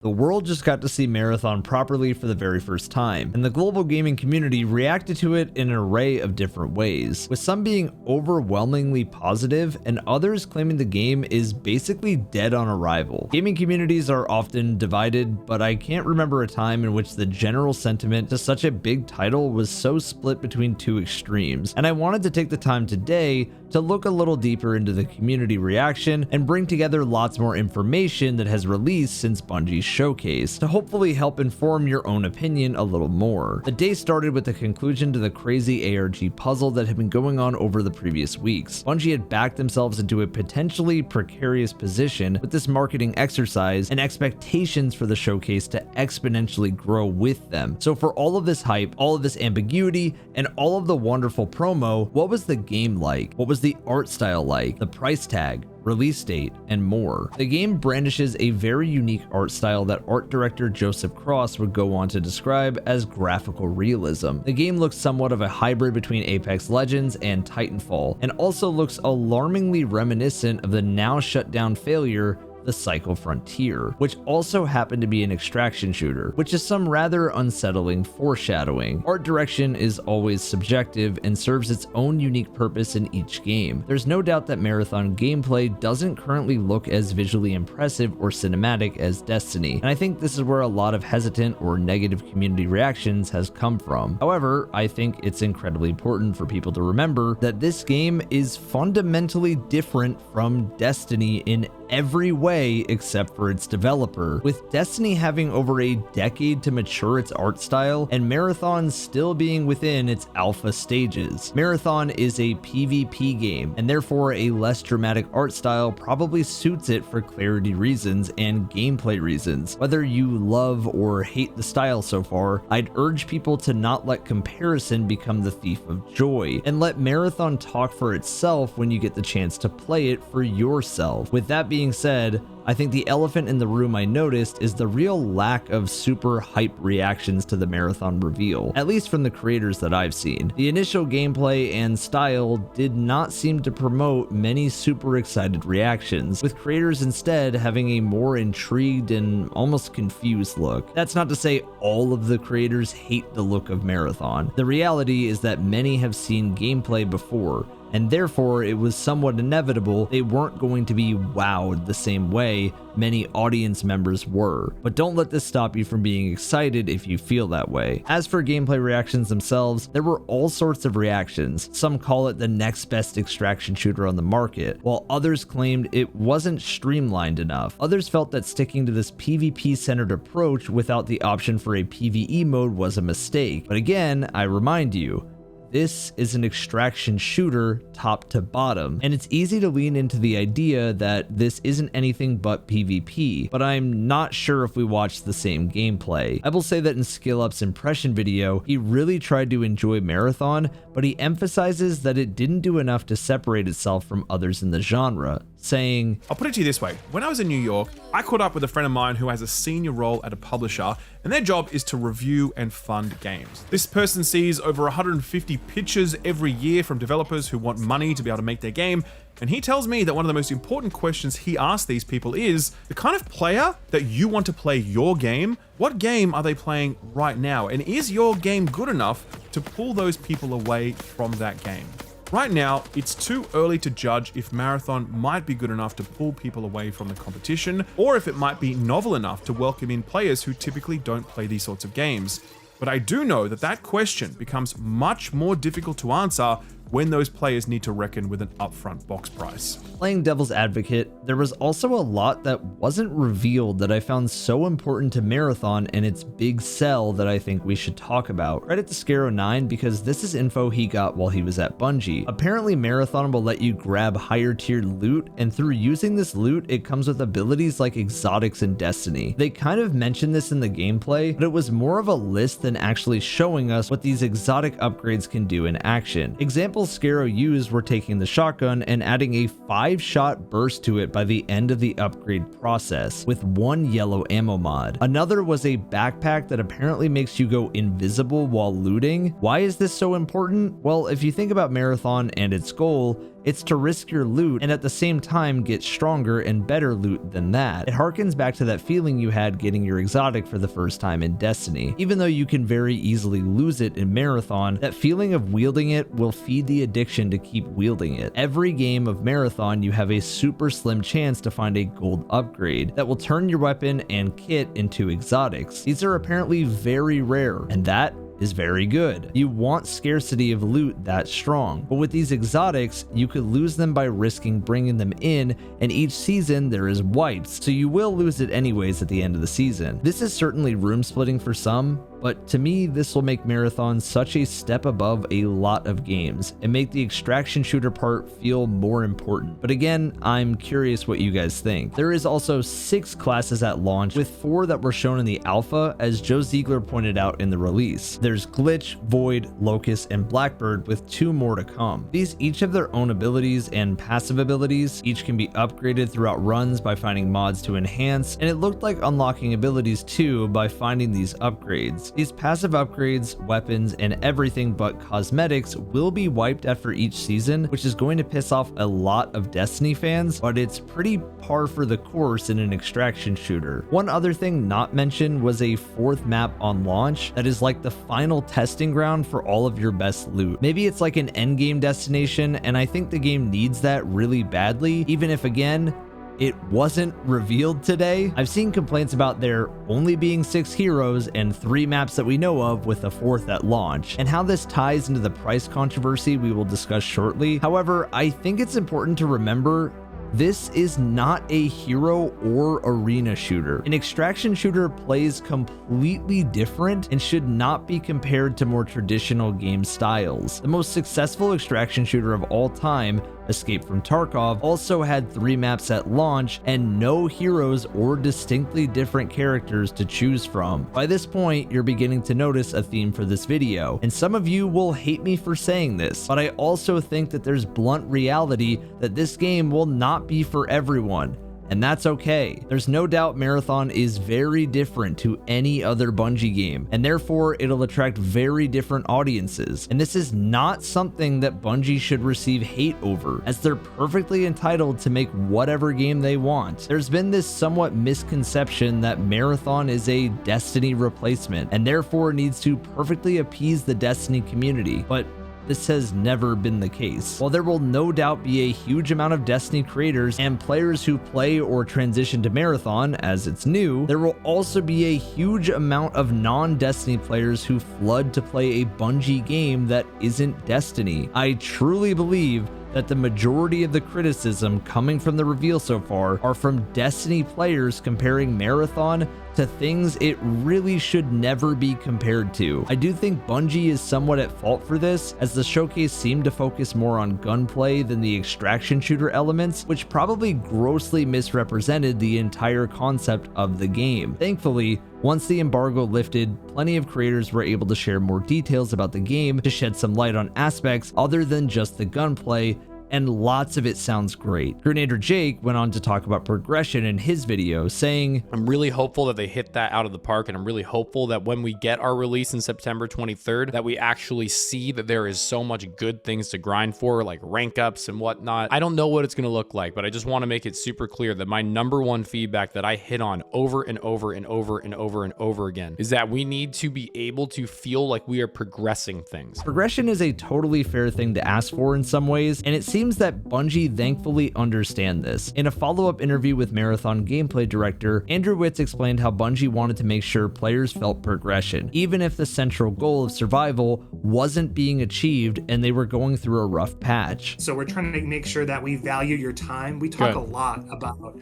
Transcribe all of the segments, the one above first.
The world just got to see Marathon properly for the very first time, and the global gaming community reacted to it in an array of different ways, with some being overwhelmingly positive and others claiming the game is basically dead on arrival. Gaming communities are often divided, but I can't remember a time in which the general sentiment to such a big title was so split between two extremes, and I wanted to take the time today to look a little deeper into the community reaction and bring together lots more information that has released since Bungie's showcase to hopefully help inform your own opinion a little more. The day started with the conclusion to the crazy ARG puzzle that had been going on over the previous weeks. Bungie had backed themselves into a potentially precarious position with this marketing exercise and expectations for the showcase to exponentially grow with them. So for all of this hype, all of this ambiguity, and all of the wonderful promo, what was the game like? What was the art style like? The price tag? Release date, and more. The game brandishes a very unique art style that art director Joseph Cross would go on to describe as graphical realism. The game looks somewhat of a hybrid between Apex Legends and Titanfall, and also looks alarmingly reminiscent of the now shut down failure the Cycle Frontier, which also happened to be an extraction shooter, which is some rather unsettling foreshadowing. Art direction is always subjective and serves its own unique purpose in each game. There's no doubt that Marathon gameplay doesn't currently look as visually impressive or cinematic as Destiny, and I think this is where a lot of hesitant or negative community reactions has come from. However, I think it's incredibly important for people to remember that this game is fundamentally different from Destiny in every way except for its developer, with Destiny having over a decade to mature its art style and Marathon still being within its alpha stages. Marathon is a PvP game, and therefore a less dramatic art style probably suits it for clarity reasons and gameplay reasons. Whether you love or hate the style so far, I'd urge people to not let comparison become the thief of joy, and let Marathon talk for itself when you get the chance to play it for yourself. With that being said, I think the elephant in the room I noticed is the real lack of super hype reactions to the Marathon reveal, at least from the creators that I've seen. The initial gameplay and style did not seem to promote many super excited reactions, with creators instead having a more intrigued and almost confused look. That's not to say all of the creators hate the look of Marathon. The reality is that many have seen gameplay before, and therefore it was somewhat inevitable they weren't going to be wowed the same way many audience members were. But don't let this stop you from being excited if you feel that way. As for gameplay reactions themselves, there were all sorts of reactions. Some call it the next best extraction shooter on the market, while others claimed it wasn't streamlined enough. Others felt that sticking to this PvP-centered approach without the option for a PvE mode was a mistake. But again, I remind you, this is an extraction shooter top to bottom, and it's easy to lean into the idea that this isn't anything but PvP, but I'm not sure if we watched the same gameplay. I will say that in SkillUp's impression video, he really tried to enjoy Marathon, but he emphasizes that it didn't do enough to separate itself from others in the genre, saying, I'll put it to you this way. When I was in New York, I caught up with a friend of mine who has a senior role at a publisher, and their job is to review and fund games. This person sees over 150 pitches every year from developers who want money to be able to make their game, and he tells me that one of the most important questions he asks these people is, the kind of player that you want to play your game, what game are they playing right now? And is your game good enough to pull those people away from that game? Right now, it's too early to judge if Marathon might be good enough to pull people away from the competition, or if it might be novel enough to welcome in players who typically don't play these sorts of games. But I do know that that question becomes much more difficult to answer when those players need to reckon with an upfront box price. Playing devil's advocate, there was also a lot that wasn't revealed that I found so important to Marathon and its big sell that I think we should talk about. Credit to Scaro9 because this is info he got while he was at Bungie. Apparently Marathon will let you grab higher tiered loot, and through using this loot it comes with abilities like exotics in Destiny. They kind of mentioned this in the gameplay, but it was more of a list than actually showing us what these exotic upgrades can do in action. Examples Scaro used were taking the shotgun and adding a 5-shot burst to it by the end of the upgrade process, with one yellow ammo mod. Another was a backpack that apparently makes you go invisible while looting. Why is this so important? Well, if you think about Marathon and its goal, it's to risk your loot and at the same time get stronger and better loot than that. It harkens back to that feeling you had getting your exotic for the first time in Destiny. Even though you can very easily lose it in Marathon, that feeling of wielding it will feed the addiction to keep wielding it. Every game of Marathon, you have a super slim chance to find a gold upgrade that will turn your weapon and kit into exotics. These are apparently very rare, and that is very good. You want scarcity of loot that strong, but with these exotics, you could lose them by risking bringing them in, and each season there is wipes, so you will lose it anyways at the end of the season. This is certainly room splitting for some, but to me, this will make Marathon such a step above a lot of games and make the extraction shooter part feel more important. But again, I'm curious what you guys think. There is also 6 classes at launch, with 4 that were shown in the alpha, as Joe Ziegler pointed out in the release. There's Glitch, Void, Locust, and Blackbird, with 2 more to come. These each have their own abilities and passive abilities. Each can be upgraded throughout runs by finding mods to enhance, and it looked like unlocking abilities too by finding these upgrades. These passive upgrades, weapons, and everything but cosmetics will be wiped after each season, which is going to piss off a lot of Destiny fans, but it's pretty par for the course in an extraction shooter. One other thing not mentioned was a 4th map on launch that is like the final testing ground for all of your best loot. Maybe it's like an endgame destination, and I think the game needs that really badly, even if again, it wasn't revealed today. I've seen complaints about there only being 6 heroes and 3 maps that we know of, with a 4th at launch, and how this ties into the price controversy we will discuss shortly. However, I think it's important to remember this is not a hero or arena shooter. An extraction shooter plays completely different and should not be compared to more traditional game styles. The most successful extraction shooter of all time, Escape from Tarkov, also had 3 maps at launch and no heroes or distinctly different characters to choose from. By this point, you're beginning to notice a theme for this video, and some of you will hate me for saying this, but I also think that there's blunt reality that this game will not be for everyone. And that's okay. There's no doubt Marathon is very different to any other Bungie game, and therefore it'll attract very different audiences. And this is not something that Bungie should receive hate over, as they're perfectly entitled to make whatever game they want. There's been this somewhat misconception that Marathon is a Destiny replacement, and therefore needs to perfectly appease the Destiny community, but this has never been the case. While there will no doubt be a huge amount of Destiny creators and players who play or transition to Marathon as it's new, there will also be a huge amount of non-Destiny players who flood to play a Bungie game that isn't Destiny. I truly believe that the majority of the criticism coming from the reveal so far are from Destiny players comparing Marathon to things it really should never be compared to. I do think Bungie is somewhat at fault for this, as the showcase seemed to focus more on gunplay than the extraction shooter elements, which probably grossly misrepresented the entire concept of the game. Thankfully, once the embargo lifted, plenty of creators were able to share more details about the game to shed some light on aspects other than just the gunplay, and lots of it sounds great. Grenader Jake went on to talk about progression in his video, saying, I'm really hopeful that they hit that out of the park, and I'm really hopeful that when we get our release in September 23rd, that we actually see that there is so much good things to grind for, like rank ups and whatnot. I don't know what it's going to look like, but I just want to make it super clear that my #1 feedback that I hit on over and over and over and over and over again is that we need to be able to feel like we are progressing things. progression is a totally fair thing to ask for in some ways, and it seems that Bungie thankfully understand this. In a follow-up interview with Marathon gameplay director, Andrew Witz explained how Bungie wanted to make sure players felt progression, even if the central goal of survival wasn't being achieved and they were going through a rough patch. So we're trying to make sure that we value your time. We talk a lot about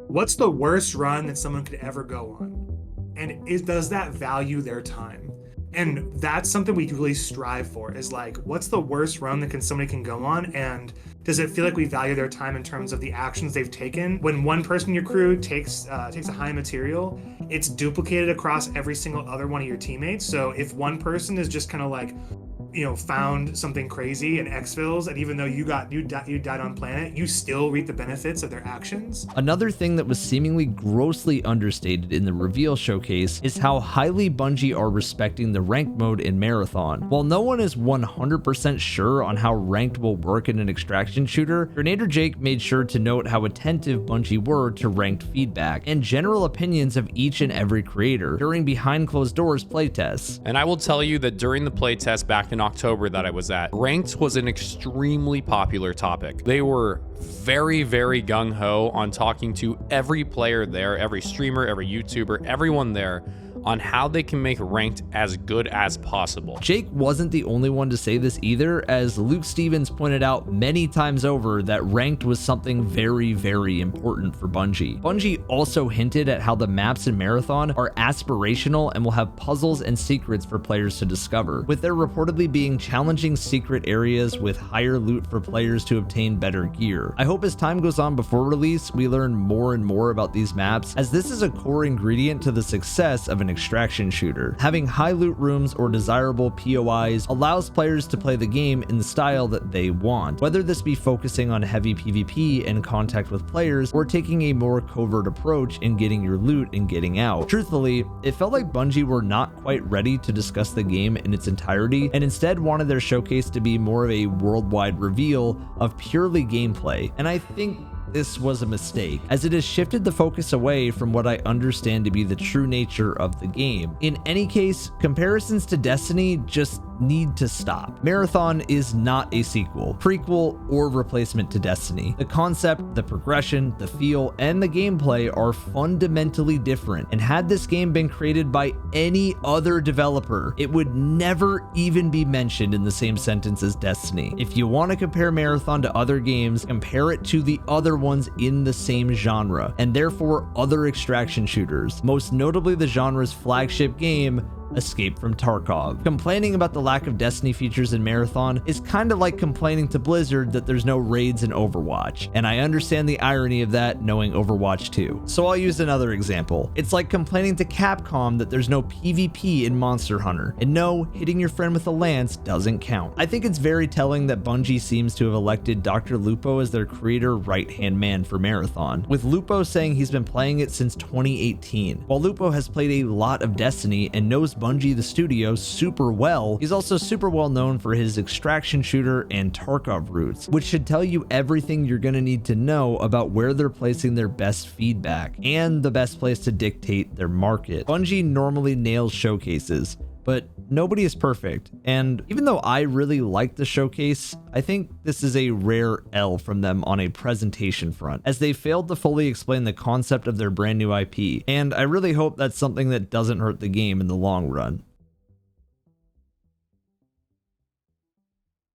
what's the worst run that someone could ever go on, and does that value their time? And that's something we really strive for, is like, what's the worst run that somebody can go on, and does it feel like we value their time in terms of the actions they've taken? When one person in your crew takes a high material, it's duplicated across every single other one of your teammates. So if one person is just kind of like found something crazy in exfils, and even though you died on planet, you still reap the benefits of their actions. Another thing that was seemingly grossly understated in the reveal showcase is how highly Bungie are respecting the ranked mode in Marathon. While no one is 100% sure on how ranked will work in an extraction shooter, Grenadier Jake made sure to note how attentive Bungie were to ranked feedback and general opinions of each and every creator during behind closed doors playtests. And I will tell you that during the playtest back in October that I was at, ranked was an extremely popular topic. They were very, very gung-ho on talking to every player there, every streamer, every YouTuber, everyone there, on how they can make ranked as good as possible. Jake wasn't the only one to say this either, as Luke Stevens pointed out many times over that ranked was something very, very important for Bungie. Bungie also hinted at how the maps in Marathon are aspirational and will have puzzles and secrets for players to discover, with there reportedly being challenging secret areas with higher loot for players to obtain better gear. I hope as time goes on before release, we learn more and more about these maps, as this is a core ingredient to the success of an extraction shooter. Having high loot rooms or desirable POIs allows players to play the game in the style that they want, whether this be focusing on heavy PvP and contact with players, or taking a more covert approach in getting your loot and getting out. Truthfully, it felt like Bungie were not quite ready to discuss the game in its entirety, and instead wanted their showcase to be more of a worldwide reveal of purely gameplay, and I think this was a mistake, as it has shifted the focus away from what I understand to be the true nature of the game. In any case, comparisons to Destiny just need to stop. Marathon is not a sequel, prequel, or replacement to Destiny. The concept, the progression, the feel, and the gameplay are fundamentally different, and had this game been created by any other developer, it would never even be mentioned in the same sentence as Destiny. If you want to compare Marathon to other games, compare it to the other ones in the same genre, and therefore other extraction shooters, most notably the genre's flagship game, Escape from Tarkov. Complaining about the lack of Destiny features in Marathon is kind of like complaining to Blizzard that there's no raids in Overwatch, and I understand the irony of that knowing Overwatch 2. So I'll use another example. It's like complaining to Capcom that there's no PvP in Monster Hunter, and no, hitting your friend with a lance doesn't count. I think it's very telling that Bungie seems to have elected Dr. Lupo as their creator right-hand man for Marathon, with Lupo saying he's been playing it since 2018. While Lupo has played a lot of Destiny and knows Bungie the studio super well, he's also super well known for his extraction shooter and Tarkov roots, which should tell you everything you're gonna need to know about where they're placing their best feedback and the best place to dictate their market. Bungie normally nails showcases, but nobody is perfect, and even though I really like the showcase, I think this is a rare L from them on a presentation front, as they failed to fully explain the concept of their brand new IP, and I really hope that's something that doesn't hurt the game in the long run.